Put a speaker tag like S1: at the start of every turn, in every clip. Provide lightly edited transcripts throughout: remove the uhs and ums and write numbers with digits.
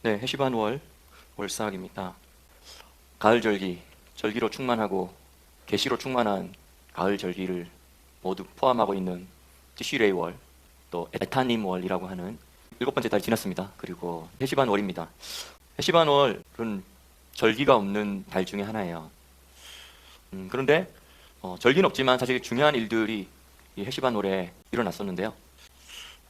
S1: 네, 해시반월 월사학입니다. 가을 절기, 절기로 충만하고 계시로 충만한 가을 절기를 모두 포함하고 있는 티시레이 월, 또 에타님 월이라고 하는 7번째 달이 지났습니다. 그리고 해시반월입니다. 해시반월은 절기가 없는 달 중에 하나예요. 그런데 절기는 없지만 사실 중요한 일들이 이 해시반월에 일어났었는데요.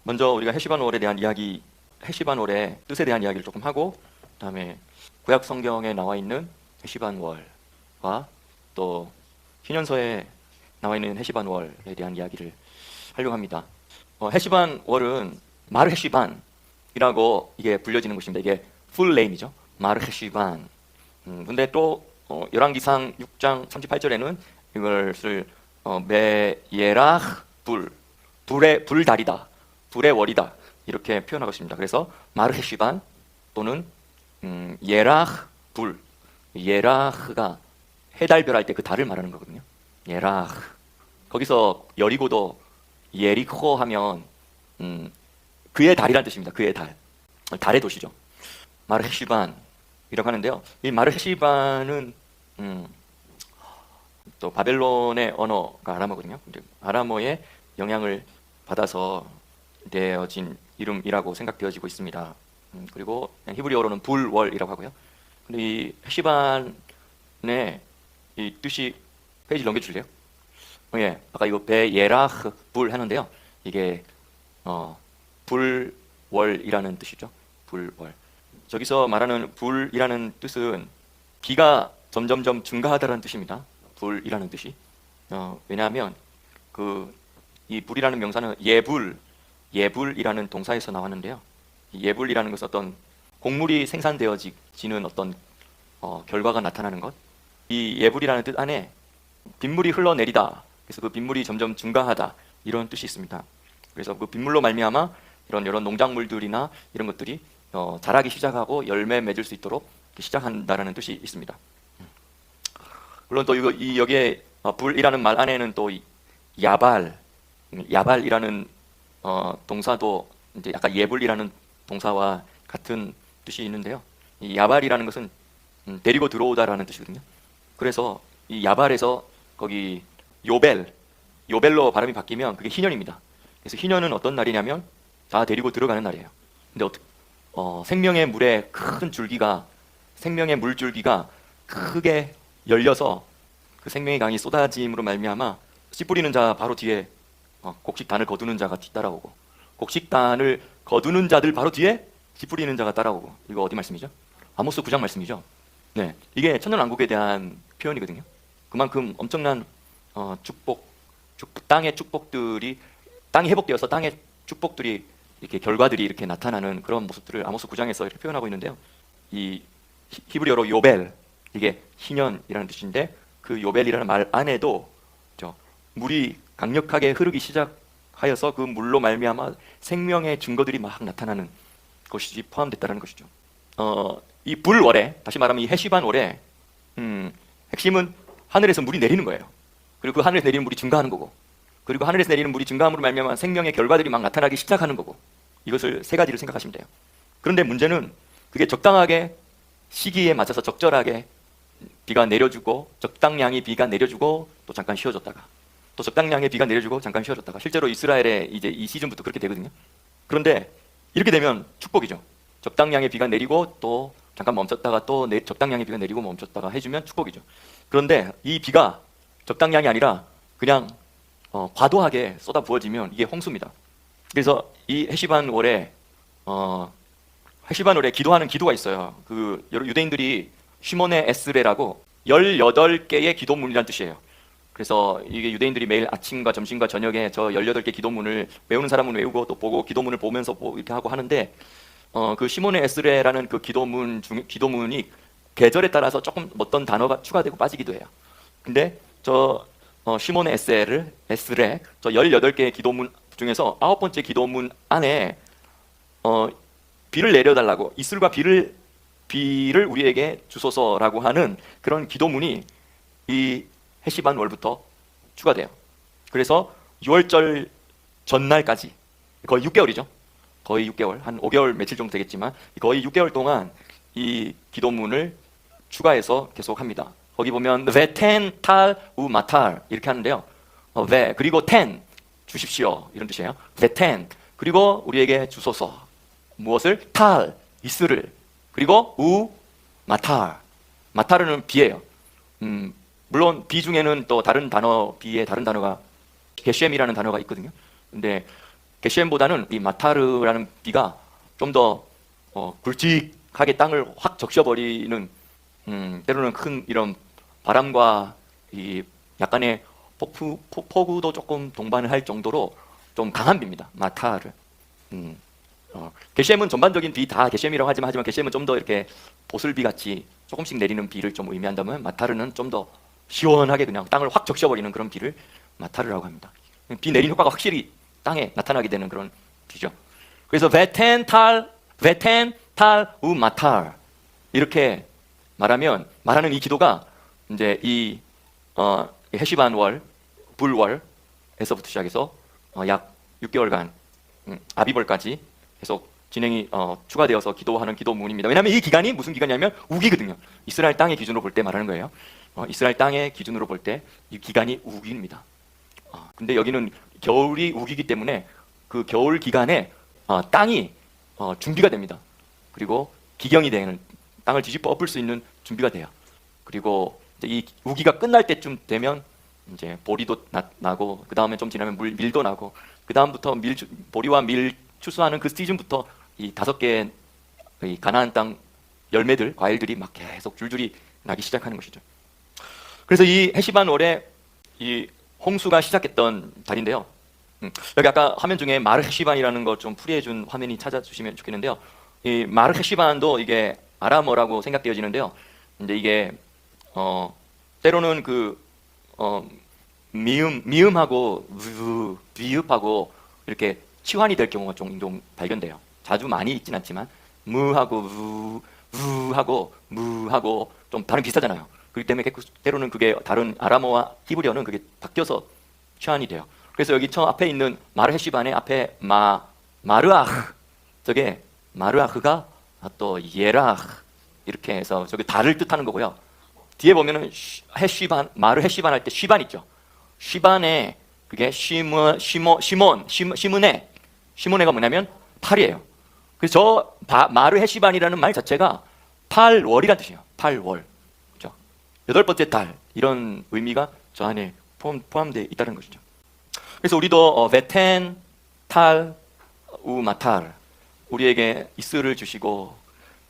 S1: 먼저 우리가 해시반월에 대한 이야기, 해시반월의 뜻에 대한 이야기를 조금 하고, 그다음에 구약 성경에 나와 있는 해시반월과 또 신약서에 나와 있는 해시반월에 대한 이야기를 하려고 합니다. 해시반월은 마르헤시반이라고 이게 불려지는 것입니다. 이게 풀 네임이죠. 마르헤시반. 근데 또 열왕기상 6장 38절에는 이것을 메예라흐 불의 불달이다, 불의 월이다 이렇게 표현하고 있습니다. 그래서 마르헤시반 또는 예라흐 불, 예라흐가 해달별 할 때 그 달을 말하는 거거든요. 예라흐. 거기서 여리고도 예리코 하면 그의 달이라는 뜻입니다. 그의 달, 달의 도시죠. 마르헤시반이라고 하는데요. 이 마르헤시반은 또 바벨론의 언어가 아람어거든요. 아람어의 영향을 받아서 되어진 이름이라고 생각되어지고 있습니다. 그리고 히브리어로는 불월이라고 하고요. 근데 이 해시반의 이 뜻이 페이지 넘겨줄래요? 예, 아까 이거 베예라흐 불 하는데요. 이게 불월이라는 뜻이죠. 불월. 저기서 말하는 불이라는 뜻은 비가 점점점 증가하다라는 뜻입니다. 불이라는 뜻이. 왜냐하면 이 불이라는 명사는 예불이라는 동사에서 나왔는데요. 예불이라는 것은 어떤 곡물이 생산되어지는 어떤 결과가 나타나는 것. 이 예불이라는 뜻 안에 빗물이 흘러내리다. 그래서 그 빗물이 점점 증가하다 이런 뜻이 있습니다. 그래서 그 빗물로 말미암아 이런 농작물들이나 이런 것들이 자라기 시작하고 열매 맺을 수 있도록 시작한다라는 뜻이 있습니다. 물론 또 여기에 불이라는 말 안에는 또 야발이라는 동사도 이제 약간 예불이라는 동사와 같은 뜻이 있는데요. 이 야발이라는 것은 데리고 들어오다라는 뜻이거든요. 그래서 이 야발에서 거기 요벨로 발음이 바뀌면 그게 희년입니다. 그래서 희년은 어떤 날이냐면 다 데리고 들어가는 날이에요. 근데 생명의 물의 큰 줄기가, 생명의 물줄기가 크게 열려서 그 생명의 강이 쏟아짐으로 말미암아 씨 뿌리는 자 바로 뒤에 곡식단을 거두는 자가 뒤따라오고, 곡식단을 거두는 자들 바로 뒤에 씨 뿌리는 자가 따라오고. 이거 어디 말씀이죠? 아모스 9장 말씀이죠. 네, 이게 천년왕국에 대한 표현이거든요. 그만큼 엄청난 땅의 축복들이, 땅이 회복되어서 땅의 축복들이 이렇게 결과들이 이렇게 나타나는 그런 모습들을 아모스 9장에서 이렇게 표현하고 있는데요. 이 히브리어로 요벨, 이게 희년이라는 뜻인데 그 요벨이라는 말 안에도 물이 강력하게 흐르기 시작하여서 그 물로 말미암아 생명의 증거들이 막 나타나는 것이 포함됐다는 것이죠. 이 불월에, 다시 말하면 이 해시반월에 핵심은 하늘에서 물이 내리는 거예요. 그리고 그 하늘에서 내리는 물이 증가하는 거고, 그리고 하늘에서 내리는 물이 증가함으로 말미암아 생명의 결과들이 막 나타나기 시작하는 거고, 이것을 세 가지를 생각하시면 돼요. 그런데 문제는 그게 적당하게 시기에 맞춰서 적절하게 비가 내려주고, 적당량의 비가 내려주고 또 잠깐 쉬어졌다가, 또 적당량의 비가 내려주고 잠깐 쉬어졌다가, 실제로 이스라엘의 이제 이 시즌부터 그렇게 되거든요. 그런데 이렇게 되면 축복이죠. 적당량의 비가 내리고 또 잠깐 멈췄다가 또 적당량의 비가 내리고 멈췄다가 해주면 축복이죠. 그런데 이 비가 적당량이 아니라 그냥 과도하게 쏟아 부어지면 이게 홍수입니다. 그래서 이 해시반월에 기도하는 기도가 있어요. 그 유대인들이 시몬의 에스레라고 18개의 기도문이라는 뜻이에요. 그래서 이게 유대인들이 매일 아침과 점심과 저녁에 저 18개 기도문을 외우는 사람은 외우고 또 보고 기도문을 보면서 이렇게 하고 하는데, 그 시몬의 에스레라는 그 기도문이 계절에 따라서 조금 어떤 단어가 추가되고 빠지기도 해요. 근데 시몬의 에스레 저 18개의 기도문 중에서 9번째 기도문 안에 비를 내려달라고, 이슬과 비를 우리에게 주소서라고 하는 그런 기도문이 이 해시반월부터 추가돼요. 그래서 6월절 전날까지 거의 6개월이죠. 거의 6개월, 한 5개월 며칠 정도 되겠지만 거의 6개월 동안 이 기도문을 추가해서 계속합니다. 거기 보면 베텐 탈 우 마탈 이렇게 하는데요. 베 그리고 텐 주십시오 이런 뜻이에요. 베텐 그리고 우리에게 주소서 무엇을 탈 이스를 그리고 우 마탈 마탈은 비예요. 물론 비 중에는 또 다른 단어 비에 다른 단어가 게셴이라는 단어가 있거든요. 근데 게셴보다는 이 마타르라는 비가 좀 더 굵직하게 땅을 확 적셔버리는 때로는 큰 이런 바람과 이 약간의 폭우도 조금 동반을 할 정도로 좀 강한 비입니다. 마타르. 게셴은 전반적인 비 다 게셴이라고 하지만 게셴은 좀 더 이렇게 보슬비 같이 조금씩 내리는 비를 좀 의미한다면 마타르는 좀 더 시원하게 그냥 땅을 확 적셔버리는 그런 비를 마타르라고 합니다. 비 내린 효과가 확실히 땅에 나타나게 되는 그런 비죠. 그래서 베텐 탈 우 마탈 이렇게 말하는 이 기도가 이제 이 헤시반월 불월에서부터 시작해서 약 6개월간 아비벌까지 계속 진행이 추가되어서 기도하는 기도문입니다. 왜냐하면 이 기간이 무슨 기간이냐면 우기거든요. 이스라엘 땅의 기준으로 볼 때 말하는 거예요. 이스라엘 땅의 기준으로 볼 때 이 기간이 우기입니다. 근데 여기는 겨울이 우기기 때문에 그 겨울 기간에 땅이 준비가 됩니다. 그리고 기경이 되는 땅을 뒤집어 엎을 수 있는 준비가 돼요. 그리고 이제 이 우기가 끝날 때쯤 되면 이제 보리도 나고 그 다음에 좀 지나면 밀도 나고 그 다음부터 보리와 밀 추수하는 그 시즌부터 이 5개의 이 가나안 땅 열매들 과일들이 막 계속 줄줄이 나기 시작하는 것이죠. 그래서 이 헤시반 월에 이 홍수가 시작했던 달인데요. 여기 아까 화면 중에 마르헤시반이라는 거 좀 풀이해준 화면이 찾아주시면 좋겠는데요. 이 마르헤시반도 이게 아람어라고 생각되어지는데요. 이제 이게 때로는 미음하고 비읍하고 이렇게 치환이 될 경우가 종종 발견돼요. 자주 많이 있진 않지만 무하고 우하고 무하고 좀 발음 비슷하잖아요. 그렇기 때문에 때로는 그게 다른 아람어와 히브리어는 그게 바뀌어서 치환이 돼요. 그래서 여기 저 앞에 있는 마르헤시반의 앞에 마르아흐 저게 마르아흐가 또 예라흐 이렇게 해서 저게 달을 뜻하는 거고요. 뒤에 보면은 헤시반 마르헤시반 할 때 쉬반 있죠. 쉬반에 그게 시몬에가 뭐냐면 8이에요. 그래서 저 마르헤시반이라는 말 자체가 8월이라는 뜻이에요. 8월. 그렇죠? 8번째 달 이런 의미가 저 안에 포함되어 있다는 것이죠. 그래서 우리도 베텐 탈 우 마탈 우리에게 이슬을 주시고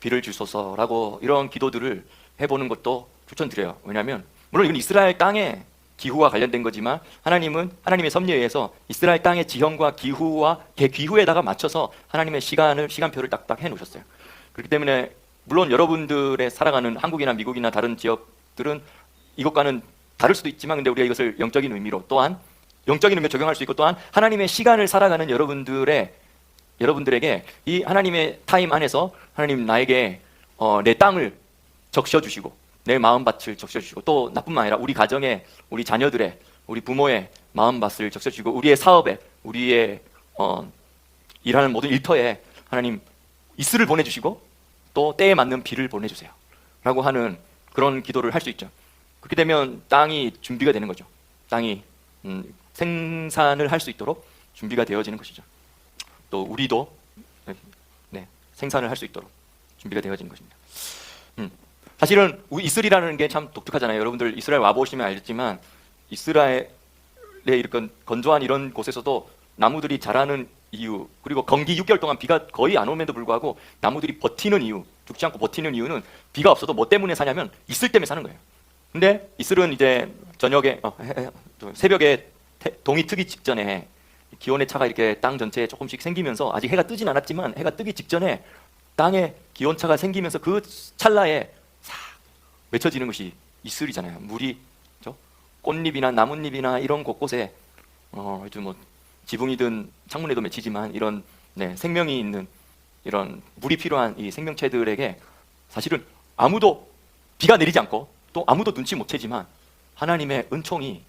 S1: 비를 주소서라고 이런 기도들을 해보는 것도 추천드려요. 왜냐하면 물론 이건 이스라엘 땅의 기후와 관련된 거지만 하나님은 하나님의 섭리에 의해서 이스라엘 땅의 지형과 기후와 기후에다가 맞춰서 하나님의 시간표를 딱딱 해놓으셨어요. 그렇기 때문에 물론 여러분들의 살아가는 한국이나 미국이나 다른 지역들은 이것과는 다를 수도 있지만 근데 우리가 이것을 영적인 의미로 또한 영적인 의미로 적용할 수 있고 또한 하나님의 시간을 살아가는 여러분들에게 이 하나님의 타임 안에서 하나님 나에게 내 땅을 적셔주시고 내 마음밭을 적셔주시고 또 나뿐만 아니라 우리 가정에 우리 자녀들의 우리 부모의 마음밭을 적셔주시고 우리의 사업에 우리의 일하는 모든 일터에 하나님 이슬을 보내주시고 또 때에 맞는 비를 보내주세요 라고 하는 그런 기도를 할 수 있죠. 그렇게 되면 땅이 준비가 되는 거죠. 땅이 생산을 할 수 있도록 준비가 되어지는 것이죠. 또 우리도 생산을 할 수 있도록 준비가 되어지는 것입니다. 사실은 이슬이라는 게 참 독특하잖아요. 여러분들 이스라엘 와보시면 알겠지만 이스라엘의 이런 건조한 이런 곳에서도 나무들이 자라는 이유 그리고 건기 6개월 동안 비가 거의 안 오면도 불구하고 나무들이 버티는 이유 죽지 않고 버티는 이유는 비가 없어도 뭐 때문에 사냐면 이슬 때문에 사는 거예요. 근데 이슬은 이제 저녁에 새벽에 동이 트기 직전에 기온의 차가 이렇게 땅 전체에 조금씩 생기면서 아직 해가 뜨진 않았지만 해가 뜨기 직전에 땅에 기온차가 생기면서 그 찰나에 싹 맺혀지는 것이 이슬이잖아요. 물이 꽃잎이나 나뭇잎이나 이런 곳곳에 뭐 지붕이든 창문에도 맺히지만 이런 생명이 있는 이런 물이 필요한 이 생명체들에게 사실은 아무도 비가 내리지 않고 또 아무도 눈치 못 채지만 하나님의 은총이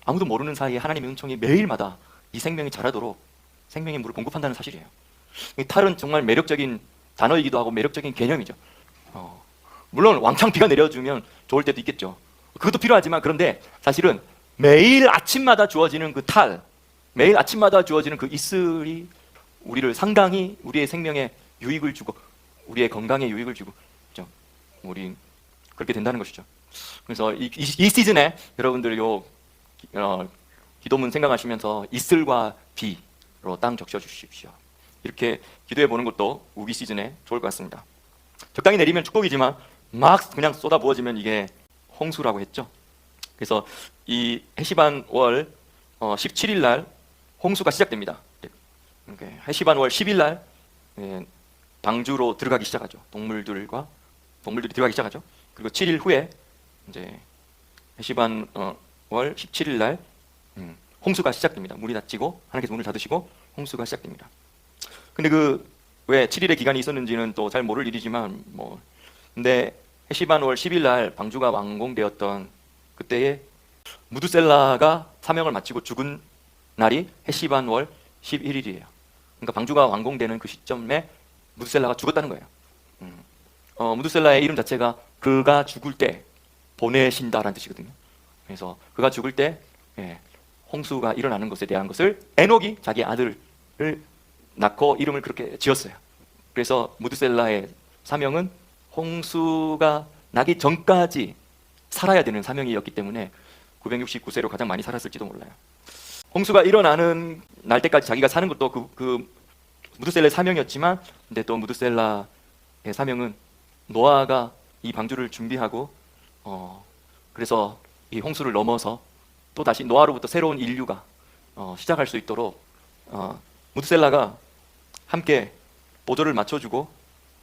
S1: 아무도 모르는 사이에 하나님의 은총이 매일마다 이 생명이 자라도록 생명의 물을 공급한다는 사실이에요. 이 탈은 정말 매력적인 단어이기도 하고 매력적인 개념이죠. 물론 왕창 비가 내려주면 좋을 때도 있겠죠. 그것도 필요하지만, 그런데 사실은 매일 아침마다 주어지는 그 탈, 매일 아침마다 주어지는 그 이슬이 우리를 상당히 우리의 생명에 유익을 주고 우리의 건강에 유익을 주고, 그렇죠? 우리 그렇게 된다는 것이죠. 그래서 이 시즌에 여러분들 기도문 생각하시면서 이슬과 비로 땅 적셔 주십시오. 이렇게 기도해 보는 것도 우기 시즌에 좋을 것 같습니다. 적당히 내리면 축복이지만 막 그냥 쏟아 부어지면 이게 홍수라고 했죠. 그래서 이 해시반월 17일 날 홍수가 시작됩니다. 해시반월 10일 날 방주로 들어가기 시작하죠. 동물들이 들어가기 시작하죠. 그리고 7일 후에 이제 해시반월 17일 날 홍수가 시작됩니다. 문이 닫히고 하나님께서 문을 닫으시고 홍수가 시작됩니다. 근데 왜 7일의 기간이 있었는지는 또 잘 모를 일이지만 근데 해시반월 10일 날 방주가 완공되었던 그때에 무드셀라가 사명을 마치고 죽은 날이 해시반월 11일이에요. 그러니까 방주가 완공되는 그 시점에 무드셀라가 죽었다는 거예요. 무드셀라의 이름 자체가 그가 죽을 때 보내신다라는 뜻이거든요. 그래서 그가 죽을 때 홍수가 일어나는 것에 대한 것을 에녹이 자기 아들을 낳고 이름을 그렇게 지었어요. 그래서 무드셀라의 사명은 홍수가 나기 전까지 살아야 되는 사명이었기 때문에 969세로 가장 많이 살았을지도 몰라요. 홍수가 일어나는 날 때까지 자기가 사는 것도 그 무드셀라의 사명이었지만, 근데 또 무드셀라의 사명은 노아가 이 방주를 준비하고 그래서 이 홍수를 넘어서 또 다시 노아로부터 새로운 인류가 시작할 수 있도록 무드셀라가 함께 보조를 맞춰주고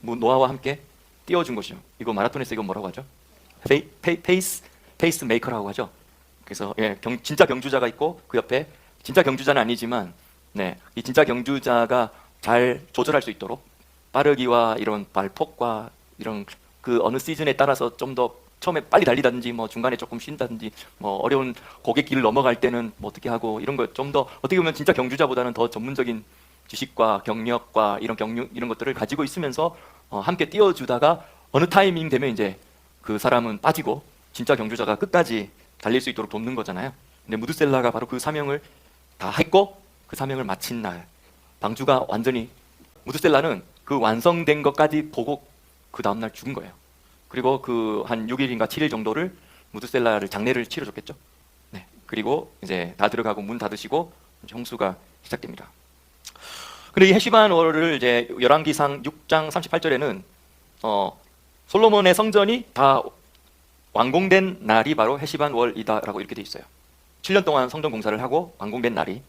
S1: 노아와 함께 띄워준 것이죠. 이거 마라톤에서 이거 뭐라고 하죠? 페이스 메이커라고 하죠. 그래서 진짜 경주자가 있고 그 옆에 진짜 경주자는 아니지만 이 진짜 경주자가 잘 조절할 수 있도록 빠르기와 이런 발폭과 이런 그 어느 시즌에 따라서 좀 더 처음에 빨리 달리다든지 중간에 조금 쉰다든지 어려운 고갯길을 넘어갈 때는 어떻게 하고 이런 거 좀 더 어떻게 보면 진짜 경주자보다는 더 전문적인 지식과 경력과 이런 것들을 가지고 있으면서 함께 띄워주다가 어느 타이밍 되면 이제 그 사람은 빠지고 진짜 경주자가 끝까지 달릴 수 있도록 돕는 거잖아요. 근데 무드셀라가 바로 그 사명을 다 했고 그 사명을 마친 날 방주가 완전히 무드셀라는 그 완성된 것까지 보고 그 다음날 죽은 거예요. 그리고 그 한 6일인가 7일 정도를 무드셀라를 장례를 치러줬겠죠. 그리고 이제 다 들어가고 문 닫으시고 이제 홍수가 시작됩니다. 근데 이 해시반월을 이제 열왕기상 6장 38절에는 솔로몬의 성전이 다 완공된 날이 바로 해시반월이다라고 이렇게 돼 있어요. 7년 동안 성전 공사를 하고 완공된 날이.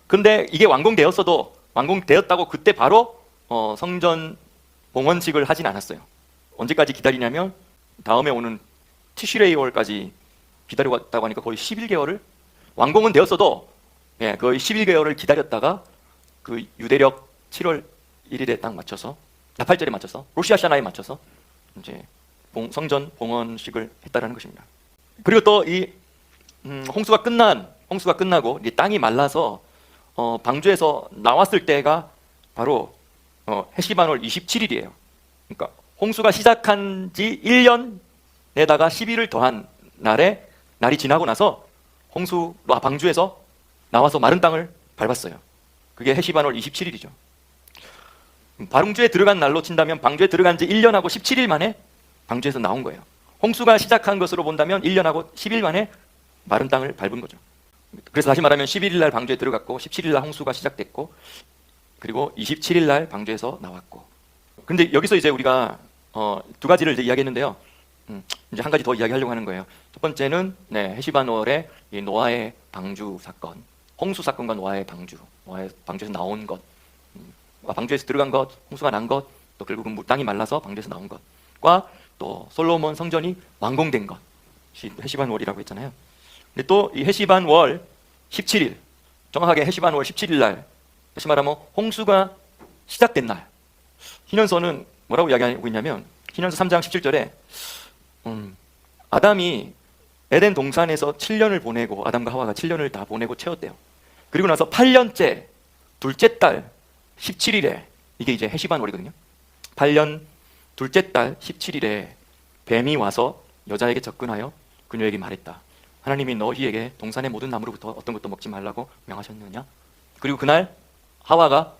S1: 근데 이게 완공되었다고 그때 바로 성전 봉헌식을 하진 않았어요. 언제까지 기다리냐면 다음에 오는 티슈레이월까지 기다려왔다고 하니까 거의 11개월을 완공은 되었어도 거의 11개월을 기다렸다가 그 유대력 7월 1일에 딱 맞춰서 나팔절에 맞춰서 로시아샤나에 맞춰서 이제 성전 봉헌식을 했다라는 것입니다. 그리고 또 이 홍수가 끝나고 이제 땅이 말라서 방주에서 나왔을 때가 바로 해시반월 27일이에요. 그러니까 홍수가 시작한 지 1년에다가 10일을 더한 날이 지나고 나서 방주에서 나와서 마른 땅을 밟았어요. 그게 해시반월 27일이죠. 방주에 들어간 날로 친다면 방주에 들어간 지 1년하고 17일 만에 방주에서 나온 거예요. 홍수가 시작한 것으로 본다면 1년하고 10일 만에 마른 땅을 밟은 거죠. 그래서 다시 말하면 11일 날 방주에 들어갔고 17일 날 홍수가 시작됐고 그리고 27일 날 방주에서 나왔고. 근데 여기서 이제 우리가 두 가지를 이제 이야기했는데요. 이제 한 가지 더 이야기하려고 하는 거예요. 첫 번째는 해시반월의 이 노아의 방주 사건, 홍수 사건과 노아의 방주에서 나온 것, 방주에서 들어간 것, 홍수가 난 것, 또 결국은 땅이 말라서 방주에서 나온 것과 또 솔로몬 성전이 완공된 것이 해시반월이라고 했잖아요. 근데 또 이 해시반월 17일, 정확하게 해시반월 17일 날, 다시 말하면 홍수가 시작된 날. 희년서는 뭐라고 이야기하고 있냐면 희년서 3장 17절에 아담이 에덴 동산에서 7년을 보내고 아담과 하와가 7년을 다 보내고 채웠대요. 그리고 나서 8년째 둘째 달 17일에 이게 이제 해시반월이거든요. 8년 둘째 달 17일에 뱀이 와서 여자에게 접근하여 그녀에게 말했다. 하나님이 너희에게 동산의 모든 나무로부터 어떤 것도 먹지 말라고 명하셨느냐? 그리고 그날 하와가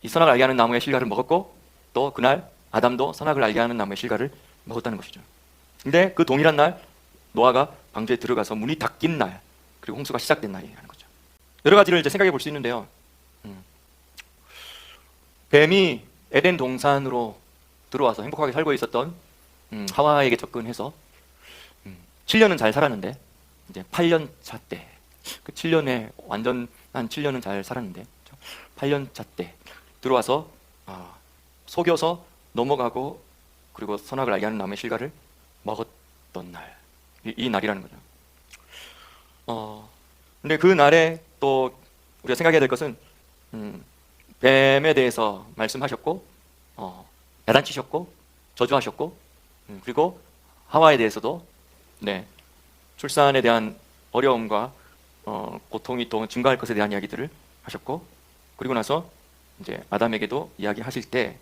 S1: 이 선악을 알게 하는 나무의 실과를 먹었고, 또 그날 아담도 선악을 알게 하는 나무의 실과를 먹었다는 것이죠. 근데 그 동일한 날 노아가 방주에 들어가서 문이 닫힌 날, 그리고 홍수가 시작된 날이라는 거죠. 여러 가지를 이제 생각해 볼 수 있는데요. 뱀이 에덴 동산으로 들어와서 행복하게 살고 있었던 하와에게 접근해서 7년은 잘 살았는데, 이제 8년 차 때, 그 7년에 완전 한 7년은 잘 살았는데 8년 차 때 들어와서 속여서 넘어가고, 그리고 선악을 알게 하는 나무의 실과를 먹었던 날, 이 날이라는 거죠. 근데 그 날에 또 우리가 생각해야 될 것은 뱀에 대해서 말씀하셨고, 야단치셨고, 저주하셨고, 그리고 하와에 대해서도 출산에 대한 어려움과 고통이 또 증가할 것에 대한 이야기들을 하셨고, 그리고 나서 이제 아담에게도 이야기하실 때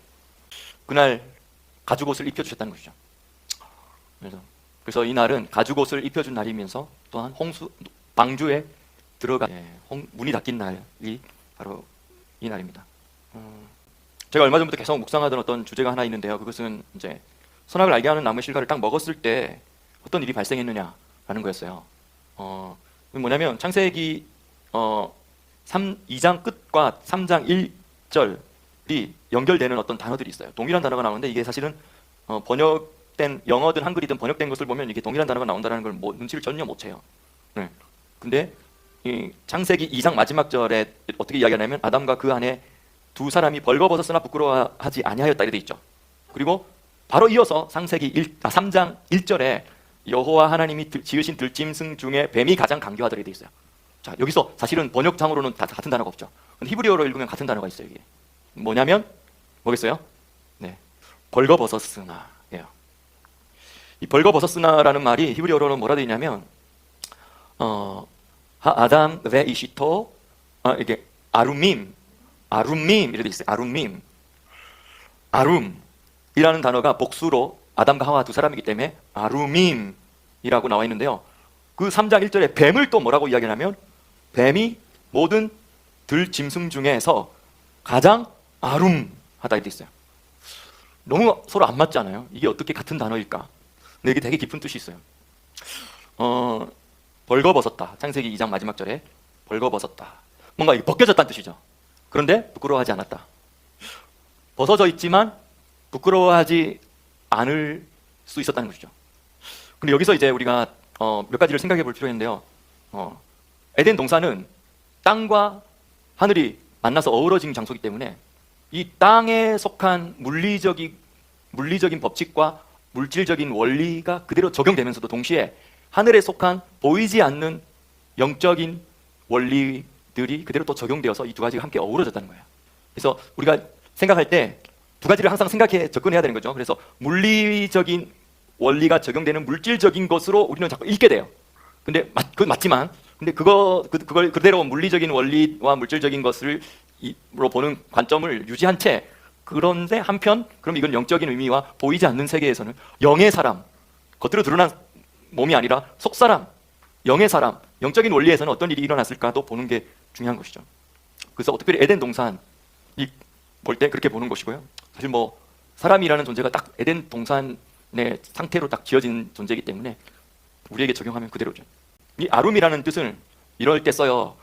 S1: 그날 가죽옷을 입혀주셨다는 것이죠. 그래서 이 날은 가죽옷을 입혀준 날이면서 또한 방주에 들어가 문이 닫힌 날이 바로 이 날입니다. 제가 얼마 전부터 계속 묵상하던 어떤 주제가 하나 있는데요. 그것은 이제 선악을 알게 하는 나무의 실과를 딱 먹었을 때 어떤 일이 발생했느냐라는 거였어요. 뭐냐면 창세기 2장 끝과 3장 1절이 연결되는 어떤 단어들이 있어요. 동일한 단어가 나오는데 이게 사실은 번역된 영어든 한글이든 번역된 것을 보면 이게 동일한 단어가 나온다는 걸 눈치를 전혀 못 채요. 근데 이 창세기 2장 마지막 절에 어떻게 이야기하냐면 아담과 그 아내 두 사람이 벌거벗었으나 부끄러워하지 아니하였다 이렇게 돼 있죠. 그리고 바로 이어서 창세기 3장 1절에 여호와 하나님이 지으신 들짐승 중에 뱀이 가장 강교하다 이렇게 돼 있어요. 자, 여기서 사실은 번역상으로는 다 같은 단어가 없죠. 근데 히브리어로 읽으면 같은 단어가 있어요. 이게 뭐냐면 뭐겠어요? 벌거벗었으나 예요. 이 벌거벗었으나라는 말이 히브리어로는 뭐라 되어 있냐면 아담 베 이시토 이게 아룸임 이렇게 있어요. 아룸이라는 단어가 복수로 아담과 하와 두 사람이기 때문에 아룸임이라고 나와 있는데요. 그 3장 1절에 뱀을 또 뭐라고 이야기하냐면 뱀이 모든 들짐승 중에서 가장 아룸하다 이렇게 있어요. 너무 서로 안 맞지 않아요? 이게 어떻게 같은 단어일까? 근데 이게 되게 깊은 뜻이 있어요. 벌거벗었다. 창세기 2장 마지막 절에 벌거벗었다. 뭔가 벗겨졌다는 뜻이죠. 그런데 부끄러워하지 않았다. 벗어져 있지만 부끄러워하지 않을 수 있었다는 것이죠. 근데 여기서 이제 우리가 몇 가지를 생각해 볼 필요가 있는데요. 에덴 동산은 땅과 하늘이 만나서 어우러진 장소이기 때문에 이 땅에 속한 물리적인 법칙과 물질적인 원리가 그대로 적용되면서도 동시에 하늘에 속한 보이지 않는 영적인 원리들이 그대로 또 적용되어서 이 두 가지가 함께 어우러졌다는 거예요. 그래서 우리가 생각할 때 두 가지를 항상 접근해야 되는 거죠. 그래서 물리적인 원리가 적용되는 물질적인 것으로 우리는 자꾸 읽게 돼요. 근데 그건 맞지만, 근데 그걸 그대로 물리적인 원리와 물질적인 것을 로 보는 관점을 유지한 채, 그런데 한편 그럼 이건 영적인 의미와 보이지 않는 세계에서는 영의 사람, 겉으로 드러난 몸이 아니라 속사람, 영의 사람, 영적인 원리에서는 어떤 일이 일어났을까도 보는 게 중요한 것이죠. 그래서 특별히 에덴 동산이 볼 때 그렇게 보는 것이고요. 사실 사람이라는 존재가 딱 에덴 동산의 상태로 딱 지어진 존재이기 때문에 우리에게 적용하면 그대로죠. 이 아룸이라는 뜻을 이럴 때 써요.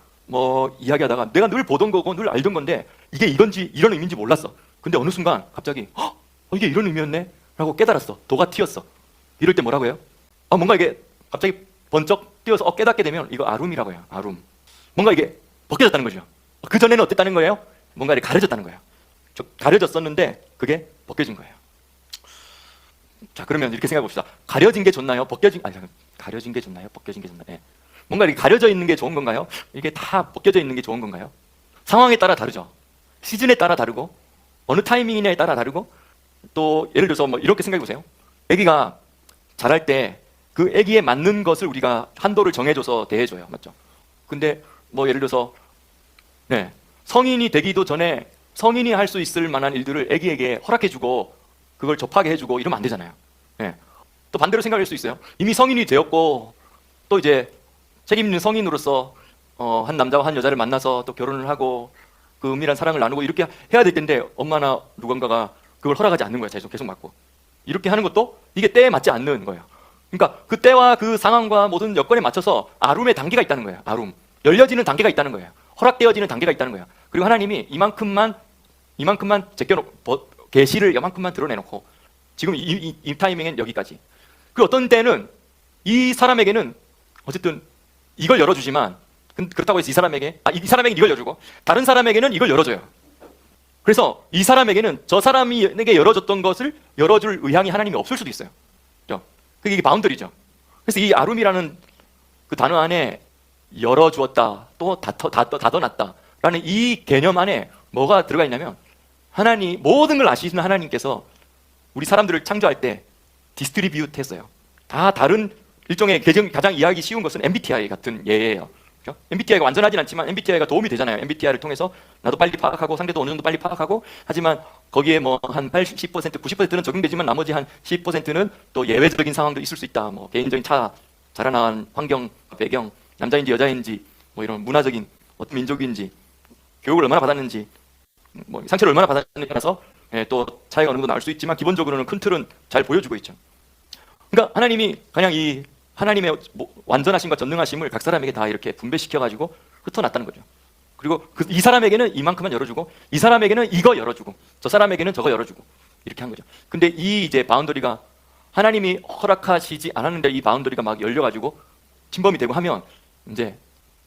S1: 이야기하다가 내가 늘 보던 거고 늘 알던 건데 이게 이런 의미인지 몰랐어. 근데 어느 순간 갑자기 이게 이런 의미였네 라고 깨달았어. 도가 튀었어. 이럴 때 뭐라고 해요? 뭔가 이게 갑자기 번쩍 띄어서 깨닫게 되면 이거 아룸이라고 해요. 아룸. 뭔가 이게 벗겨졌다는 거죠. 그 전에는 어땠다는 거예요? 뭔가 이렇게 가려졌다는 거예요. 가려졌었는데 그게 벗겨진 거예요. 자, 그러면 이렇게 생각해 봅시다. 가려진 게 좋나요? 가려진 게 좋나요? 벗겨진 게 좋나요? 뭔가 이렇게 가려져 있는 게 좋은 건가요? 이게 다 벗겨져 있는 게 좋은 건가요? 상황에 따라 다르죠. 시즌에 따라 다르고 어느 타이밍이냐에 따라 다르고, 또 예를 들어서 이렇게 생각해 보세요. 아기가 자랄 때 그 아기에 맞는 것을 우리가 한도를 정해줘서 대해줘요. 맞죠? 근데 예를 들어서 성인이 되기도 전에 성인이 할 수 있을 만한 일들을 아기에게 허락해주고 그걸 접하게 해주고 이러면 안 되잖아요. 예. 또 반대로 생각할 수 있어요. 이미 성인이 되었고 또 이제 책임 있는 성인으로서 한 남자와 한 여자를 만나서 또 결혼을 하고 그 은밀한 사랑을 나누고 이렇게 해야 될 텐데 엄마나 누군가가 그걸 허락하지 않는 거예요. 계속 맞고. 이렇게 하는 것도 이게 때에 맞지 않는 거예요. 그러니까 그 때와 그 상황과 모든 여건에 맞춰서 아룸의 단계가 있다는 거예요. 아룸. 열려지는 단계가 있다는 거예요. 허락되어지는 단계가 있다는 거예요. 그리고 하나님이 이만큼만 제껴놓고 계시를 이만큼만 드러내놓고 지금 이 타이밍엔 여기까지. 그 어떤 때는 이 사람에게는 어쨌든 이걸 열어주지만 그렇다고 해서 이 사람에게는 이걸 열어주고 다른 사람에게는 이걸 열어줘요. 그래서 이 사람에게는 저 사람에게 열어줬던 것을 열어줄 의향이 하나님이 없을 수도 있어요. 그죠? 그게 이게 바운더리죠. 그래서 이 아룸이라는 그 단어 안에 열어주었다, 또 닫아놨다 라는 이 개념 안에 뭐가 들어가 있냐면 하나님, 모든 걸 아시는 하나님께서 우리 사람들을 창조할 때 디스트리뷰트 했어요. 다 다른 일종의 가장 이해하기 쉬운 것은 MBTI 같은 예예요. 그렇죠? MBTI가 완전하진 않지만 MBTI가 도움이 되잖아요. MBTI를 통해서 나도 빨리 파악하고 상대도 어느 정도 빨리 파악하고 하지만 거기에 뭐 한 80%, 90%는 적용되지만 나머지 한 10%는 또 예외적인 상황도 있을 수 있다. 뭐 개인적인 자라난 환경, 배경, 남자인지 여자인지 뭐 이런 문화적인 어떤 민족인지 교육을 얼마나 받았는지 뭐 상처를 얼마나 받았느냐에 따라서 또 차이가 어느 정도 나올 수 있지만 기본적으로는 큰 틀은 잘 보여주고 있죠. 그러니까 하나님이 그냥 이 하나님의 완전하심과 전능하심을 각 사람에게 다 이렇게 분배시켜가지고 흩어놨다는 거죠. 그리고 이 사람에게는 이만큼만 열어주고 이 사람에게는 이거 열어주고 저 사람에게는 저거 열어주고 이렇게 한 거죠. 근데 이 이제 바운더리가 하나님이 허락하시지 않았는데 이 바운더리가 막 열려가지고 침범이 되고 하면 이제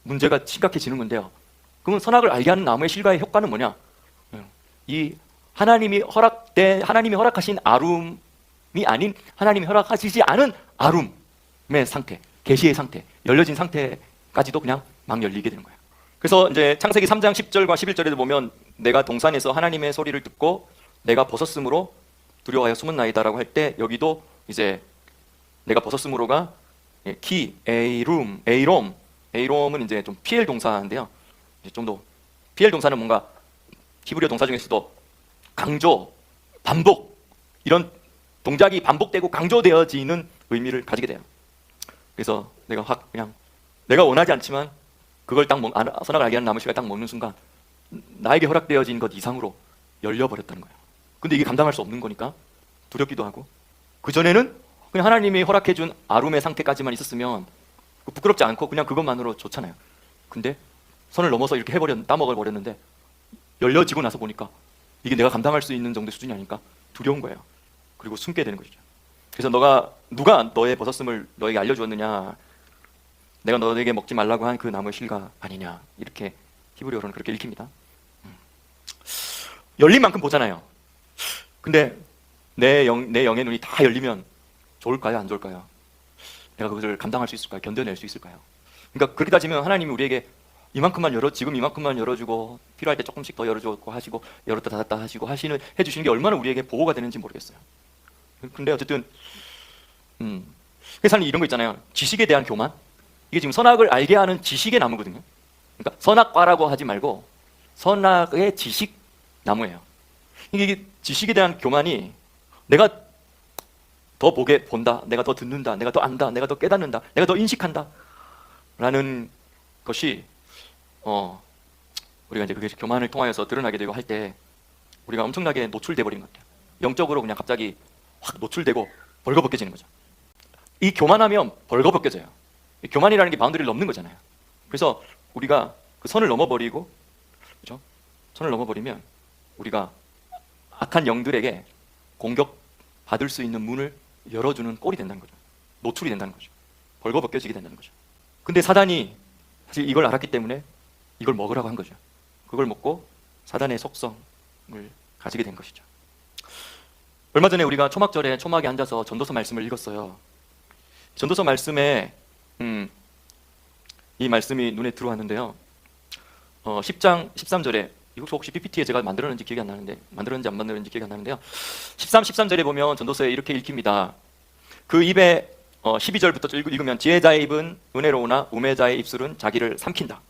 S1: 문제가 심각해지는 건데요. 그러면 선악을 알게 하는 나무의 실과의 효과는 뭐냐? 이 하나님이 허락하신 아룸이 아닌 하나님이 허락하시지 않은 아룸의 상태, 계시의 상태, 열려진 상태까지도 그냥 막 열리게 되는 거예요. 그래서 이제 창세기 3장 10절과 11절에도 보면 내가 동산에서 하나님의 소리를 듣고 내가 벗었으므로 두려워하여 숨었나이다라고 할 때 여기도 이제 내가 벗었으므로가 에이롬은 이제 좀 PL 동사인데요. 좀 더 PL 동사는 뭔가 히브리어 동사 중에서도 강조, 반복 이런 동작이 반복되고 강조되어지는 의미를 가지게 돼요. 그래서 내가 그냥 내가 원하지 않지만 그걸 딱 선악을 알게 하는 나무 씨가 딱 먹는 순간 나에게 허락되어진 것 이상으로 열려버렸다는 거예요. 근데 이게 감당할 수 없는 거니까 두렵기도 하고 그전에는 그냥 하나님이 허락해준 아룸의 상태까지만 있었으면 부끄럽지 않고 그냥 그것만으로 좋잖아요. 근데 선을 넘어서 이렇게 따먹어버렸는데 열려지고 나서 보니까 이게 내가 감당할 수 있는 정도의 수준이 아닐까 두려운 거예요. 그리고 숨게 되는 것이죠. 그래서 누가 너의 벗었음을 너에게 알려주었느냐, 내가 너에게 먹지 말라고 한 그 나무의 실과 아니냐, 이렇게 히브리어로는 그렇게 읽힙니다. 열린 만큼 보잖아요. 근데 내 영의 눈이 다 열리면 좋을까요, 안 좋을까요? 내가 그것을 감당할 수 있을까요? 견뎌낼 수 있을까요? 그러니까 그렇게 따지면 하나님이 우리에게 지금 이만큼만 열어주고 필요할 때 조금씩 더 열어주고 하시고 열었다 닫았다 하시고 해주시는 게 얼마나 우리에게 보호가 되는지 모르겠어요. 근데 어쨌든 사실 이런 거 있잖아요. 지식에 대한 교만. 이게 지금 선악을 알게 하는 지식의 나무거든요. 그러니까 선악과라고 하지 말고 선악의 지식 나무예요. 이게 지식에 대한 교만이 내가 더 본다, 내가 더 듣는다, 내가 더 안다, 내가 더 깨닫는다, 내가 더 인식한다 라는 것이 우리가 이제 그게 교만을 통하여서 드러나게 되고 할 때 우리가 엄청나게 노출돼 버린 것 같아요. 영적으로 그냥 갑자기 확 노출되고 벌거벗겨지는 거죠. 이 교만하면 벌거벗겨져요. 이 교만이라는 게 바운더리를 넘는 거잖아요. 그래서 우리가 그 선을 넘어버리고, 그렇죠? 선을 넘어버리면 우리가 악한 영들에게 공격받을 수 있는 문을 열어주는 꼴이 된다는 거죠. 노출이 된다는 거죠. 벌거벗겨지게 된다는 거죠. 근데 사단이 사실 이걸 알았기 때문에 이걸 먹으라고 한 거죠. 그걸 먹고 사단의 속성을 가지게 된 것이죠. 얼마 전에 우리가 초막절에 초막에 앉아서 전도서 말씀을 읽었어요. 전도서 말씀에 이 말씀이 눈에 들어왔는데요. 10장 13절에 이거 혹시 PPT에 제가 만들었는지 기억이 안 나는데 만들었는지 안 만들었는지 기억이 안 나는데요. 13절에 보면 전도서에 이렇게 읽힙니다. 그 입에 12절부터 읽으면 지혜자의 입은 은혜로우나 우매자의 입술은 자기를 삼킨다.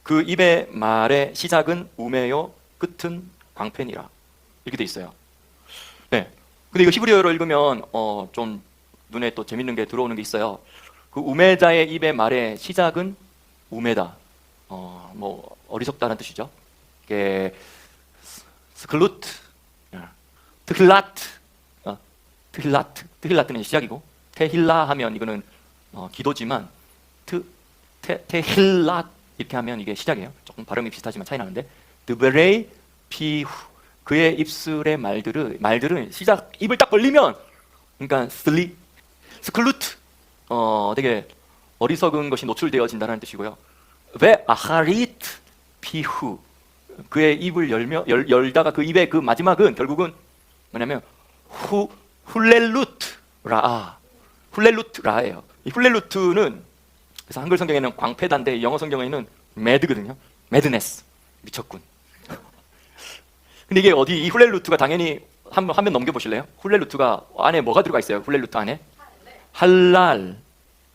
S1: 그 입의 말의 시작은 우매요 끝은 광팬이라 이렇게 돼 있어요. 네. 근데 이거 히브리어로 읽으면 좀 눈에 또 재밌는 게 들어오는 게 있어요. 그 우메자의 입의 말의 시작은 우메다. 뭐 어리석다는 뜻이죠. 이게 스클루트, 트힐라트, 트힐라트는 시작이고 테힐라 하면 이거는 기도지만 테힐랏 이렇게 하면 이게 시작이에요. 조금 발음이 비슷하지만 차이 나는데 드베레이 피후 그의 입술의 말들은 시작 입을 딱 벌리면 그러니까 스클루트 되게 어리석은 것이 노출되어진다는 뜻이고요. 왜 아하리트 피후 그의 입을 열다가 그 입의 그 마지막은 결국은 뭐냐면 훌렐루트라예요. 이 훌렐루트는 그래서 한글 성경에는 광패단데 영어 성경에는 매드거든요. 매드네스 미쳤군. 근데 이게 어디 이 훌렐루트가 당연히 한번 넘겨보실래요? 훌렐루트가 안에 뭐가 들어가 있어요? 훌렐루트 안에 할랄은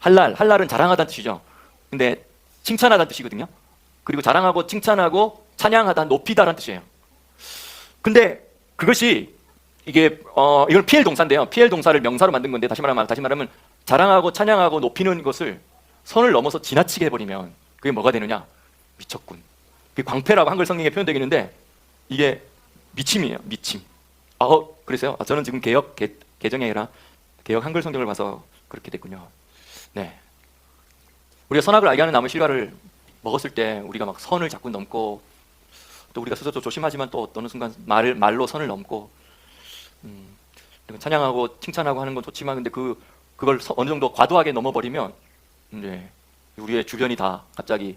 S1: 자랑하다는 뜻이죠. 근데 칭찬하다는 뜻이거든요. 그리고 자랑하고 칭찬하고 찬양하다 높이다라는 뜻이에요. 근데 그것이 이게 이건 PL 동사인데요. PL 동사를 명사로 만든 건데 다시 말하면 자랑하고 찬양하고 높이는 것을 선을 넘어서 지나치게 해버리면 그게 뭐가 되느냐? 미쳤군. 그게 광패라고 한글 성경에 표현되어 있는데 이게 미침이에요. 미침. 그래서요. 저는 지금 개정이 아니라 개역 한글 성경을 봐서 그렇게 됐군요. 네. 우리가 선악을 알게 하는 나무 실과를 먹었을 때 우리가 막 선을 자꾸 넘고 또 우리가 스스로 조심하지만 또 어느 순간 말로 선을 넘고 찬양하고 칭찬하고 하는 건 좋지만 근데 그걸 어느 정도 과도하게 넘어버리면 이제 우리의 주변이 다 갑자기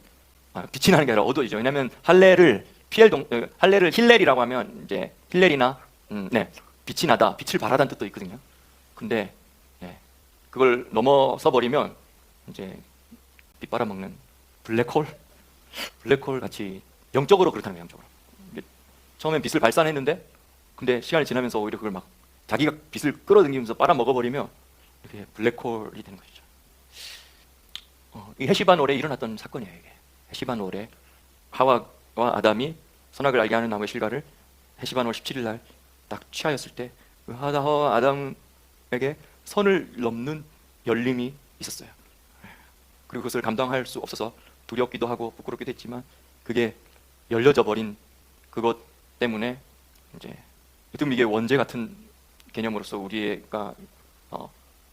S1: 빛이 나는 게 아니라 어두워지죠. 왜냐하면 할렐을 힐렐이라고 하면 이제 힐렐이나 빛이 나다, 빛을 발하다는 뜻도 있거든요. 근데 그걸 넘어서 버리면 이제 빛 빨아먹는 블랙홀 같이 영적으로 그렇다는 거예요. 영적으로. 처음엔 빛을 발산했는데 근데 시간이 지나면서 오히려 그걸 막 자기가 빛을 끌어당기면서 빨아먹어버리면 이렇게 블랙홀이 되는 것이죠. 이 헤시반올에 일어났던 사건이에요. 이게 헤시반올에 하와와 아담이 선악을 알게 하는 나무의 실과를 헤시반올 17일 날 딱 취하였을 때 하와와 아담에게 선을 넘는 열림이 있었어요. 그리고 그것을 감당할 수 없어서 두렵기도 하고 부끄럽기도 했지만 그게 열려져 버린 그것 때문에 이제 이게 원죄 같은 개념으로서 우리가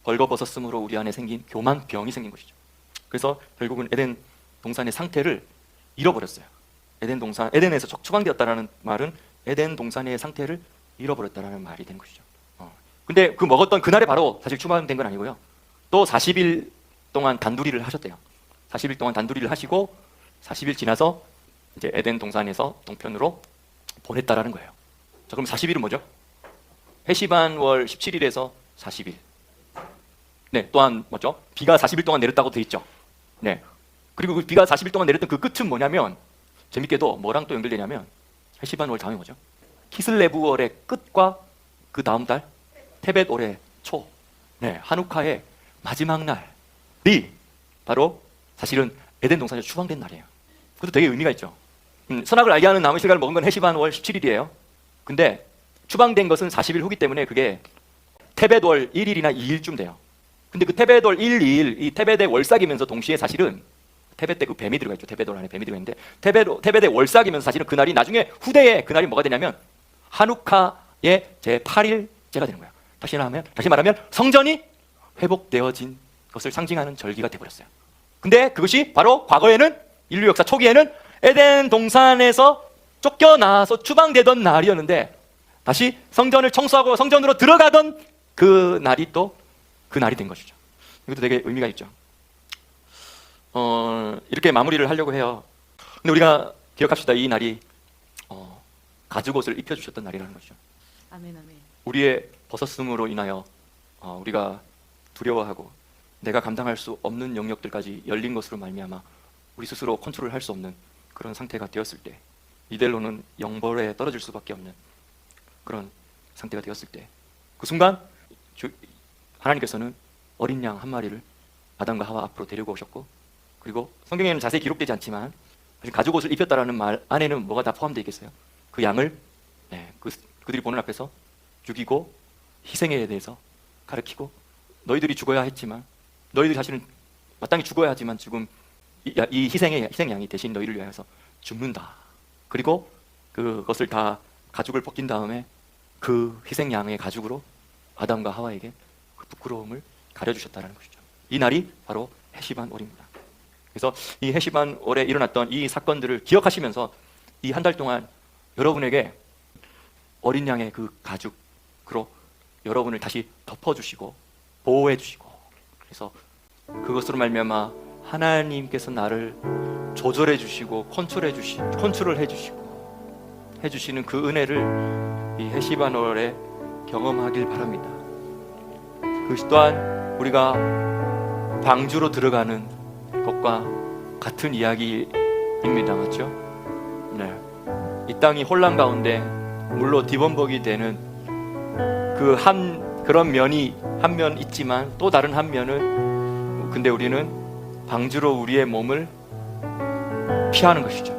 S1: 벌거벗었으므로 우리 안에 생긴 교만병이 생긴 것이죠. 그래서 결국은 에덴 동산의 상태를 잃어버렸어요. 에덴에서 추방되었다라는 말은 에덴 동산의 상태를 잃어버렸다라는 말이 되는 것이죠. 근데 그 먹었던 그날에 바로 사실 추방된 건 아니고요. 또 40일 동안 단두리를 하셨대요. 40일 동안 단두리를 하시고 40일 지나서 이제 에덴 동산에서 동편으로 보냈다라는 거예요. 자, 그럼 40일은 뭐죠? 헤시반월 17일에서 40일. 네, 또한 뭐죠? 비가 40일 동안 내렸다고 돼 있죠. 네. 그리고 그 비가 40일 동안 내렸던 그 끝은 뭐냐면 재밌게도 뭐랑 또 연결되냐면 헤시반월 다음에 뭐죠? 키슬레브월의 끝과 그 다음 달 테벳월의 초. 네, 하누카의 마지막 날이 바로 사실은 에덴 동산에서 추방된 날이에요. 그것도 되게 의미가 있죠. 선악을 알게 하는 나무 실과를 먹은 건 헤시반월 17일이에요. 근데 추방된 것은 40일 후기 때문에 그게 테벳월 1일이나 2일쯤 돼요. 근데 그 테벳월 1, 2일, 이 테벳의 월삭이면서 동시에 사실은 테벳 때 그 뱀이 들어가 있죠. 테벳월 안에 뱀이 들어가 있는데 테벳의 월삭이면서 사실은 그날이 나중에 후대에 그날이 뭐가 되냐면 하누카의 제8일째가 되는 거예요. 다시 말하면 성전이 회복되어진 것을 상징하는 절기가 되어버렸어요. 근데 그것이 바로 과거에는 인류 역사 초기에는 에덴 동산에서 쫓겨나서 추방되던 날이었는데 다시 성전을 청소하고 성전으로 들어가던 그 날이 또 그 날이 된 것이죠. 이것도 되게 의미가 있죠. 이렇게 마무리를 하려고 해요. 근데 우리가 기억합시다. 이 날이 가죽옷을 입혀주셨던 날이라는 것이죠.
S2: 아멘, 아멘.
S1: 우리의 벗었음으로 인하여 우리가 두려워하고 내가 감당할 수 없는 영역들까지 열린 것으로 말미암아 우리 스스로 컨트롤할 수 없는 그런 상태가 되었을 때 이대로는 영벌에 떨어질 수밖에 없는 그런 상태가 되었을 때 그 순간 하나님께서는 어린 양 한 마리를 아담과 하와 앞으로 데리고 오셨고 그리고 성경에는 자세히 기록되지 않지만 가죽옷을 입혔다라는 말 안에는 뭐가 다 포함되어 있겠어요? 그 양을 그들이 보는 앞에서 죽이고 희생에 대해서 가르치고, 너희들이 죽어야 했지만, 너희들 사실은 마땅히 죽어야 하지만 지금 이 희생양이 대신 너희를 위하여서 죽는다. 그리고 그것을 다 가죽을 벗긴 다음에 그 희생양의 가죽으로 아담과 하와에게 그 부끄러움을 가려주셨다는 것이죠. 이 날이 바로 해시반 월입니다. 그래서 이 해시반 월에 일어났던 이 사건들을 기억하시면서 이 한 달 동안 여러분에게 어린 양의 그 가죽으로 여러분을 다시 덮어주시고 보호해주시고, 그래서 그것으로 말미암아 하나님께서 나를 조절해주시고 컨트롤 해주시는 그 은혜를 이 해시반월에 경험하길 바랍니다. 그것이 또한 우리가 방주로 들어가는 것과 같은 이야기입니다. 맞죠? 네. 이 땅이 혼란 가운데 물로 뒤범벅이 되는 그런 면이 한 면 있지만, 또 다른 한 면은 근데 우리는 방주로 우리의 몸을 피하는 것이죠.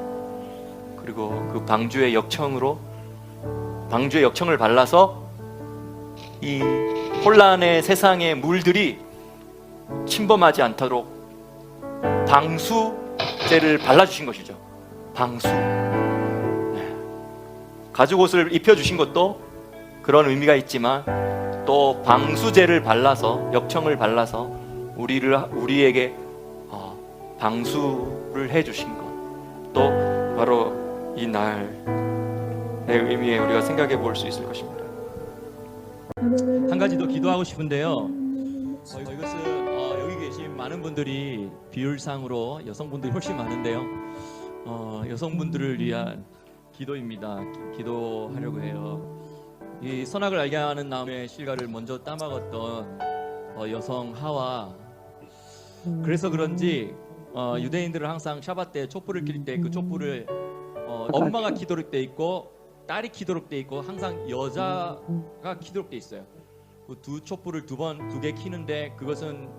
S1: 그리고 그 방주의 역청을 발라서 이 혼란의 세상의 물들이 침범하지 않도록 방수제를 발라주신 것이죠. 방수. 가죽옷을 입혀주신 것도 그런 의미가 있지만, 또 방수제를 발라서, 역청을 발라서 우리에게 방수를 해주신 것, 또 바로 이 날의 의미에 우리가 생각해 볼 수 있을 것입니다. 한 가지 더 기도하고 싶은데요. 이것은 여기 계신 많은 분들이 비율상으로 여성분들이 훨씬 많은데요. 여성분들을 위한 기도입니다. 기도하려고 해요. 이 선악을 알게 하는 나무의 실과를 먼저 따먹었던 여성 하와. 그래서 그런지 유대인들은 항상 샤밧 때 촛불을 킬 때 그 촛불을 엄마가 키도록 돼 있고 딸이 키도록 돼 있고 항상 여자가 키도록 돼 있어요. 그 두 촛불을 두 개 키는데 그것은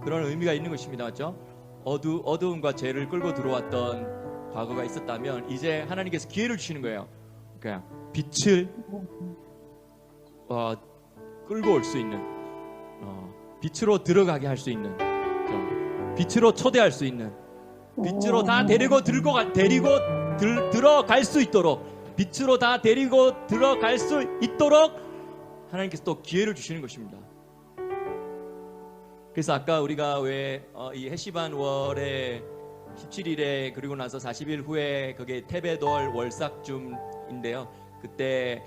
S1: 그런 의미가 있는 것입니다. 맞죠? 어두움과 죄를 끌고 들어왔던 과거가 있었다면 이제 하나님께서 기회를 주시는 거예요. 그냥 빛을 끌고 올 수 있는, 빛으로 들어가게 할 수 있는, 빛으로 초대할 수 있는, 빛으로 다 들어갈 수 있도록, 빛으로 다 데리고 들어갈 수 있도록 하나님께서 또 기회를 주시는 것입니다. 그래서 아까 우리가 왜 이 해시반 월에 17일에 그리고 나서 40일 후에 그게 테베돌 월삭쯤인데요. 그때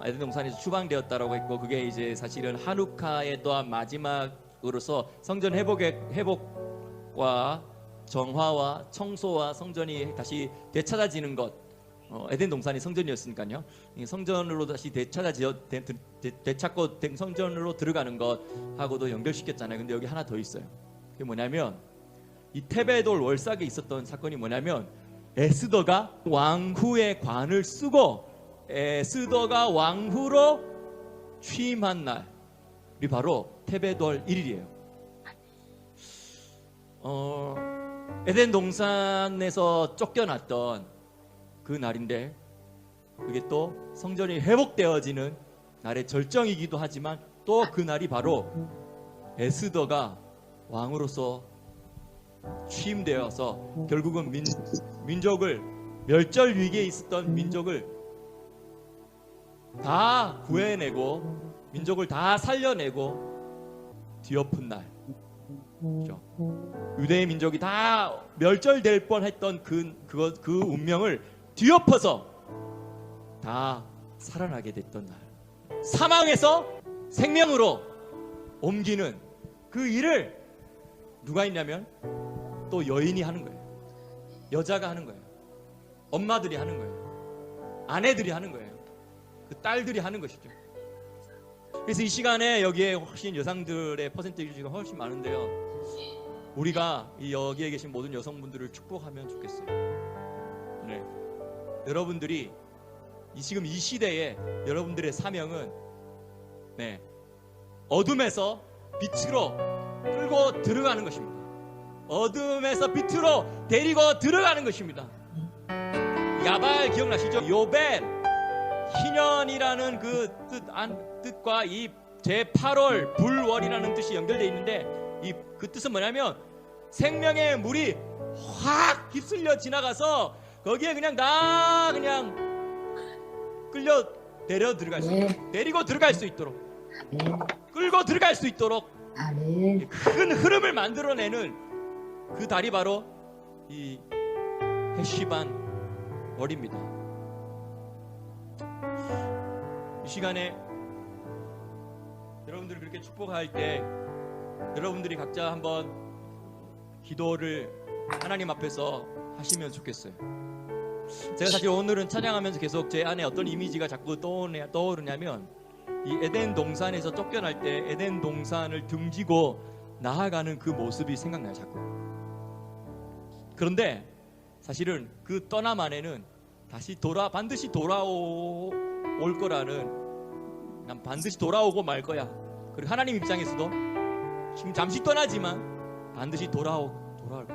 S1: 에덴 동산에서 추방되었다라고 했고, 그게 이제 사실은 하누카의 또한 마지막으로서 성전 회복과 정화와 청소와 성전이 다시 되찾아지는 것, 에덴 동산이 성전이었으니까요. 성전으로 다시 되찾고 성전으로 들어가는 것하고도 연결시켰잖아요. 근데 여기 하나 더 있어요. 그게 뭐냐면 이 테베돌 월삭에 있었던 사건이 뭐냐면, 에스더가 왕후의 관을 쓰고 에스더가 왕후로 취임한 날이 바로 테베돌 1일이에요. 에덴 동산에서 쫓겨났던 그 날인데, 그게 또 성전이 회복되어지는 날의 절정이기도 하지만, 또 그 날이 바로 에스더가 왕으로서 취임되어서 결국은 민족을, 멸절 위기에 있었던 민족을 다 구해내고 민족을 다 살려내고 뒤엎은 날, 그렇죠? 유대의 민족이 다 멸절될 뻔했던 그 운명을 뒤엎어서 다 살아나게 됐던 날, 사망에서 생명으로 옮기는 그 일을 누가 했냐면 또 여인이 하는 거예요. 여자가 하는 거예요. 엄마들이 하는 거예요. 아내들이 하는 거예요. 그 딸들이 하는 것이죠. 그래서 이 시간에 여기에 훨씬 여성들의 퍼센테이지가 훨씬 많은데요. 우리가 이 여기에 계신 모든 여성분들을 축복하면 좋겠어요. 네. 여러분들이 지금 이 시대에 여러분들의 사명은 어둠에서 빛으로 끌고 들어가는 것입니다. 어둠에서 빛으로 데리고 들어가는 것입니다. 야발 기억나시죠? 요벨, 희년이라는 그 뜻과 이 제8월 불월이라는 뜻이 연결되어 있는데 그 뜻은 뭐냐면 생명의 물이 확 휩쓸려 지나가서 거기에 그냥 끌려 내려 들어갈 수 있도록, 데리고 들어갈 수 있도록, 끌고 들어갈 수 있도록 큰 흐름을 만들어내는 그 달이 바로 이 헤시반 월입니다. 이 시간에 여러분들이 그렇게 축복할 때 여러분들이 각자 한번 기도를 하나님 앞에서 하시면 좋겠어요. 제가 사실 오늘은 찬양하면서 계속 제 안에 어떤 이미지가 자꾸 떠오르냐면 이 에덴 동산에서 쫓겨날 때 에덴 동산을 등지고 나아가는 그 모습이 생각나요, 자꾸. 그런데 사실은 그 떠남 안에는 반드시 돌아올 거라는, 난 반드시 돌아오고 말 거야. 그리고 하나님 입장에서도 지금 잠시 떠나지만 반드시 돌아올 거야.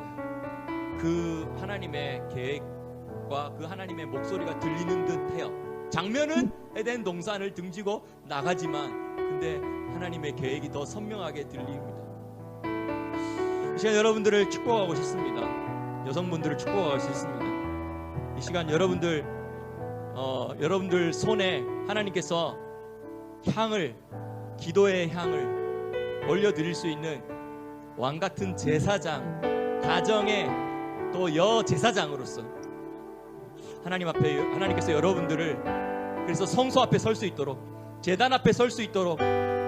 S1: 그 하나님의 계획과 그 하나님의 목소리가 들리는 듯해요. 장면은 에덴 동산을 등지고 나가지만 근데 하나님의 계획이 더 선명하게 들립니다. 이 시간 여러분들을 축복하고 싶습니다. 여성분들을 축복하고 싶습니다. 이 시간 여러분들 손에 하나님께서 기도의 향을 올려드릴 수 있는 왕같은 제사장, 가정의 또 여제사장으로서 하나님께서 여러분들을 그래서 성소 앞에 설 수 있도록, 제단 앞에 설 수 있도록,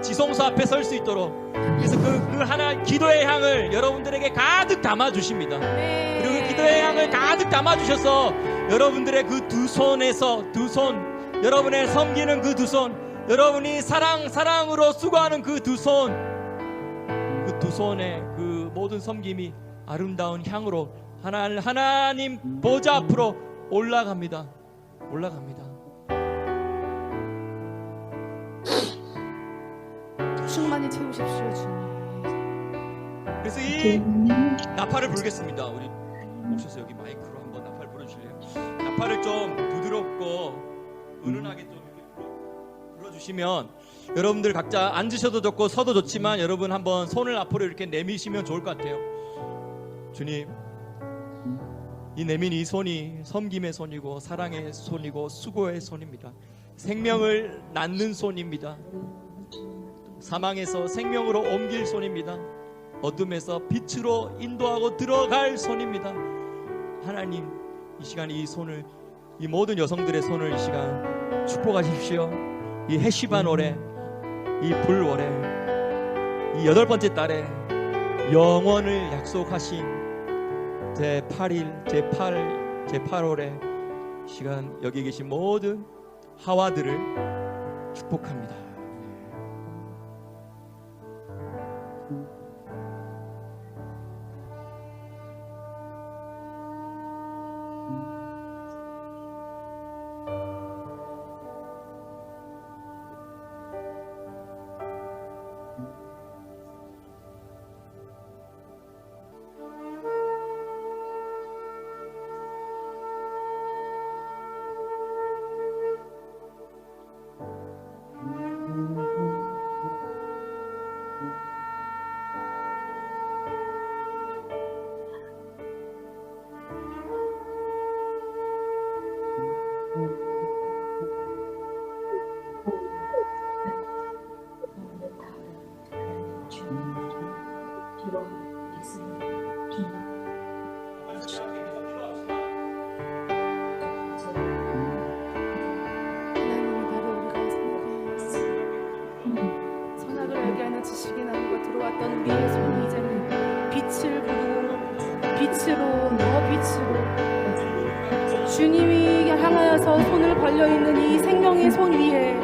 S1: 지성소 앞에 설 수 있도록, 그래서 그 기도의 향을 여러분들에게 가득 담아 주십니다. 그리고 그 기도의 향을 가득 담아 주셔서 여러분들의 그 두 손, 여러분의 섬기는 그 두 손, 여러분이 사랑으로 수고하는 그 두 손의 그 모든 섬김이 아름다운 향으로 하나님 보좌 앞으로 올라갑니다.
S2: 충만히 채우십시오, 주님.
S1: 그래서 이 나팔을 불겠습니다. 우리 오셔서 여기 마이크로 한번 나팔 불어주실래요? 나팔을 좀 부드럽고 은은하게 좀 이렇게 불어주시면 여러분들 각자 앉으셔도 좋고 서도 좋지만 여러분 한번 손을 앞으로 이렇게 내미시면 좋을 것 같아요. 주님, 이 내민 이 손이 섬김의 손이고 사랑의 손이고 수고의 손입니다. 생명을 낳는 손입니다. 사망에서 생명으로 옮길 손입니다. 어둠에서 빛으로 인도하고 들어갈 손입니다. 하나님, 이 시간 이 모든 여성들의 손을 이 시간 축복하십시오. 이 헤시반 월에, 이 불월에, 이 8번째 달에 영원을 약속하신 제8월에 시간 여기 계신 모든 하와들을 축복합니다.
S2: 지식이 나누고 들어왔던 우리의 손이 이제는 빛을 부르고 빛으로 주님이 향하여서 손을 벌려있는 이 생명의 손 위에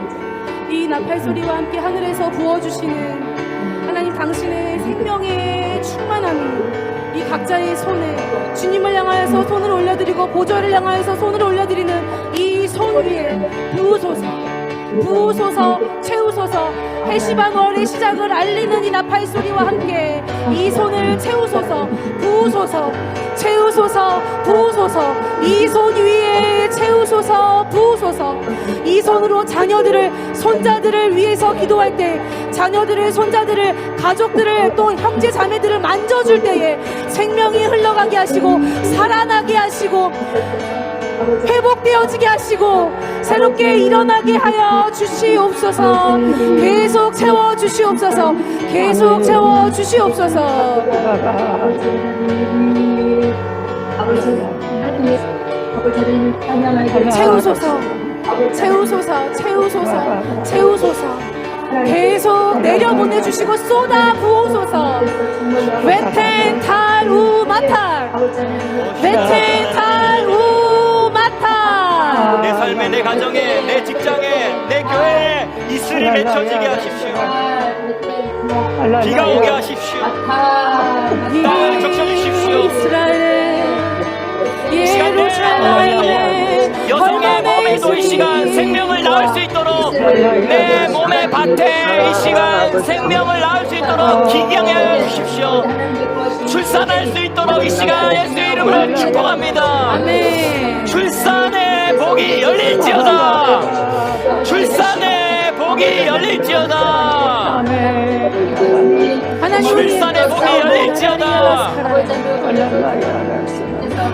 S2: 이 나팔소리와 함께 하늘에서 부어주시는 하나님 당신의 생명의 충만함이 이 각자의 손에 주님을 향하여서 손을 올려드리고 보좌를 향하여서 손을 올려드리는 이 손 위에 부으소서 채우소서 헤시반 월의 시작을 알리는 이 나팔소리와 함께 이 손을 채우소서. 부으소서. 채우소서. 부으소서. 이 손 위에 채우소서. 부으소서. 이 손으로 자녀들을, 손자들을 위해서 기도할 때, 자녀들을, 손자들을, 가족들을, 또 형제 자매들을 만져줄 때에 생명이 흘러가게 하시고 살아나게 하시고 회복되어지게 하시고 새롭게 일어나게 하여 주시옵소서. 계속 채워 주시옵소서. 계속 채워 주시옵소서. 채우소서. 채우소서. 채우소서. 채우소서. 계속 내려보내 주시고 쏟아 부으소서. 웨텐 탈우 마탈. 웨텐 탈우 마탈.
S1: 내 삶에, 내 가정에, 내 직장에, 내 교회에 이슬이 맺혀지게 하십시오. 비가 오게 하십시오. 땅을 적셔주십시오.
S2: 이스라엘
S1: 예루살렘 여성의 몸에도 이 시간 생명을 낳을 수 있도록, 내 몸의 밭에 이 시간 생명을 낳을 수 있도록 기경해 하여 주십시오. 출산할 수 있도록 이 시간 예수의 이름으로 축복합니다.
S2: 아멘.
S1: 출산의 복이 열릴지어다. 출산의 복이 열릴지어다.
S2: 하나님,
S1: 출산의 복이 열릴지어다.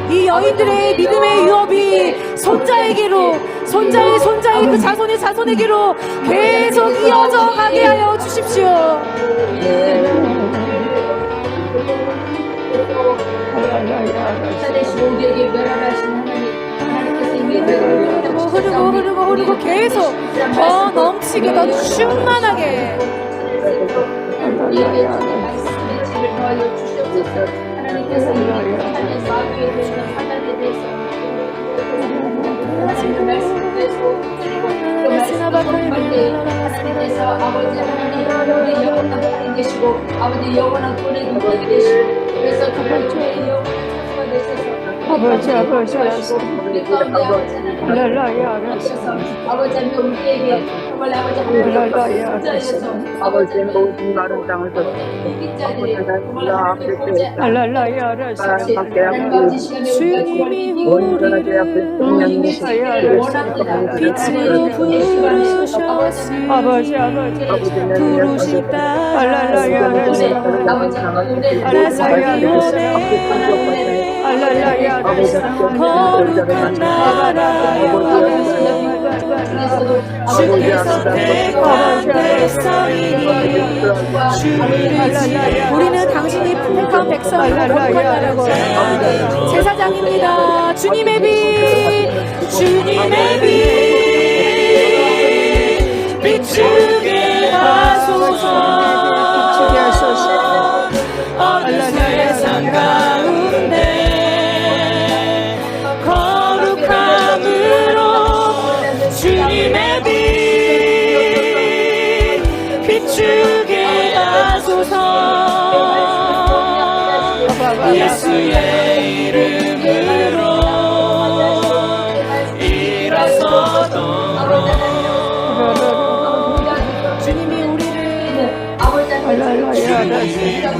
S2: 이 여인들의 믿음의 유업이 손자에게로, 손자의 그 자손에게로 계속 이어져 가게 하여 주십시오. 흐르고 계속 더 넘치게, 더 충만하게.
S3: 하나님께서 이렇게 하나님의 마음에 주시는 하나님에 대해서 하나님의 말씀을 대해서 그리고 그 말씀을 공부할 때 하나님께서 아버지 하나님 영원한 하나님 되시고 아버지 영원한 돈의 근원이 되시고 그래서 정말 주의 영원한 선수가 되셔서 아버지 우리 가운데 아버지 하나님 하셔서 아버지 하나님 우리에게 정말 아버지 하나님 손자에서
S4: 아버지의 모든 마른 땅을
S2: 주님이 우리를 빛으로 부르셨으니 부르신 딸 거룩한 나라 주께서 택한 백성이니 우리는 당신이 택한 백성이고 거룩한 나라고 제사장입니다. 주님의 빛, 주님의 빛 비추게 하소서. 어느 세상 가운데 주님의 빛 비추게 하소서. 예수의 이름으로 일어서도 주님이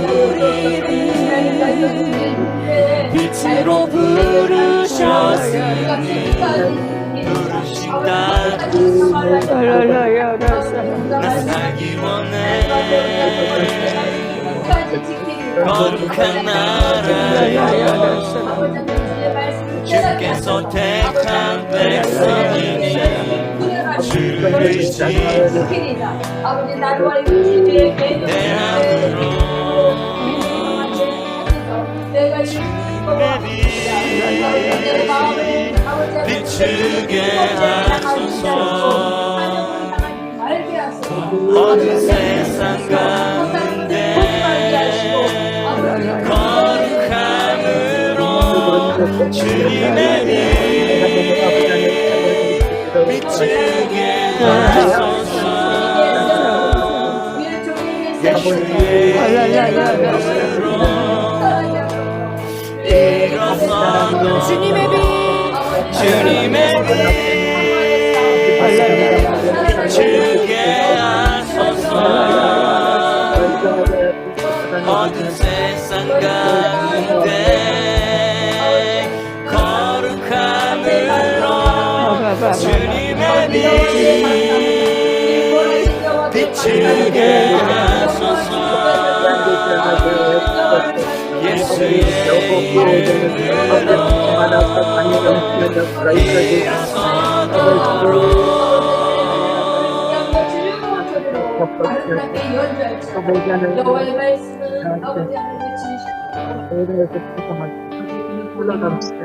S2: 우리를 빛으로 부르셨으니 나 살기 원해 거룩한 나라여 주께서 택한 백성이니 주를 지키리라 내 안으로 비추게 하소서. 어느 세상 가운데 거룩함으로 주님의 빛 비추게 하소서. 예수의 이름으로 일어서도 주님의 빛
S1: 주님의 빛 주게 하소서. 어느
S5: 어두운 세상 가운데 거룩함으로 주님의 빛 비추게 하소서. 예수의 이름으로 일어서도록
S3: 아름답게 연주할 줄 여호와의 말씀은 아버지 하나님의 진실
S4: 모든 것을 구성하고 흘러가는 시간